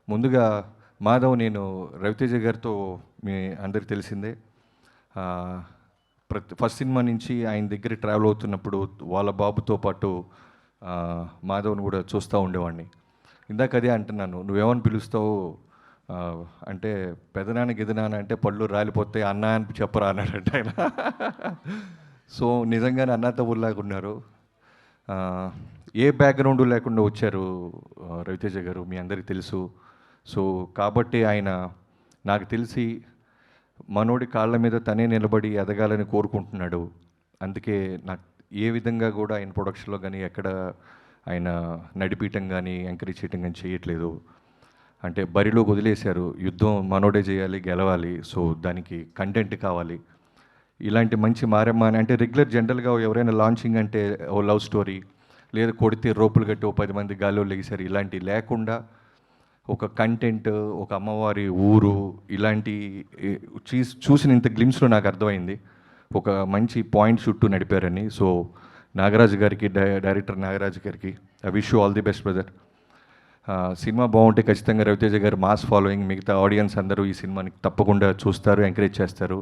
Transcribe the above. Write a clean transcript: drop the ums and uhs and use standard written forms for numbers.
ముందుగా మాధవ్, నేను రవితేజ గారితో మీ అందరికి తెలిసిందే. ఫస్ట్ సినిమా నుంచి ఆయన దగ్గర ట్రావెల్ అవుతున్నప్పుడు వాళ్ళ బాబుతో పాటు మాధవ్ని కూడా చూస్తూ ఉండేవాడిని. ఇందాక అదే అంటున్నాను, నువ్వేమని పిలుస్తావు అంటే పెదనాన్న గిదనాన్న అంటే పళ్ళు రాలిపోతాయి, అన్న అని చెప్పరా అన్నాడంట ఆయన. సో నిజంగానే అన్నా తమ్ముళ్ళలాగా ఉన్నారు. ఏ బ్యాక్గ్రౌండ్ లేకుండా వచ్చారు రవితేజ గారు, మీ అందరికీ తెలుసు. సో కాబట్టి ఆయన నాకు తెలిసి మనోడి కాళ్ళ మీద తనే నిలబడి ఎదగాలని కోరుకుంటున్నాడు. అందుకే నాకు ఏ విధంగా కూడా ఆయన ప్రొడక్షన్లో కానీ ఎక్కడ ఆయన నడిపీయటం కానీ ఎంకరేజ్ చేయటం కానీ చేయట్లేదు. అంటే బరిలోకి వదిలేశారు, యుద్ధం మనోడే చేయాలి, గెలవాలి. సో దానికి కంటెంట్ కావాలి. ఇలాంటి మంచి మారమ్మ అని అంటే రెగ్యులర్ జనరల్గా ఎవరైనా లాంచింగ్ అంటే ఓ లవ్ స్టోరీ, లేదా కొడితే రోపులు కట్టి ఓ 10 మంది గాల్లో లెగిసారు, ఇలాంటివి లేకుండా ఒక కంటెంట్, ఒక అమ్మవారి ఊరు, ఇలాంటి చూసిన ఇంత గ్లిమ్స్లో నాకు అర్థమైంది ఒక మంచి పాయింట్ చుట్టూ నడిపారని. సో నాగరాజు గారికి, డైరెక్టర్ నాగరాజు గారికి I wish you all the best brother. Cinema బాగుంటే ఖచ్చితంగా రవితేజ గారు మాస్ ఫాలోయింగ్, మిగతా ఆడియన్స్ అందరూ ఈ సినిమాని తప్పకుండా చూస్తారు, ఎంకరేజ్ చేస్తారు.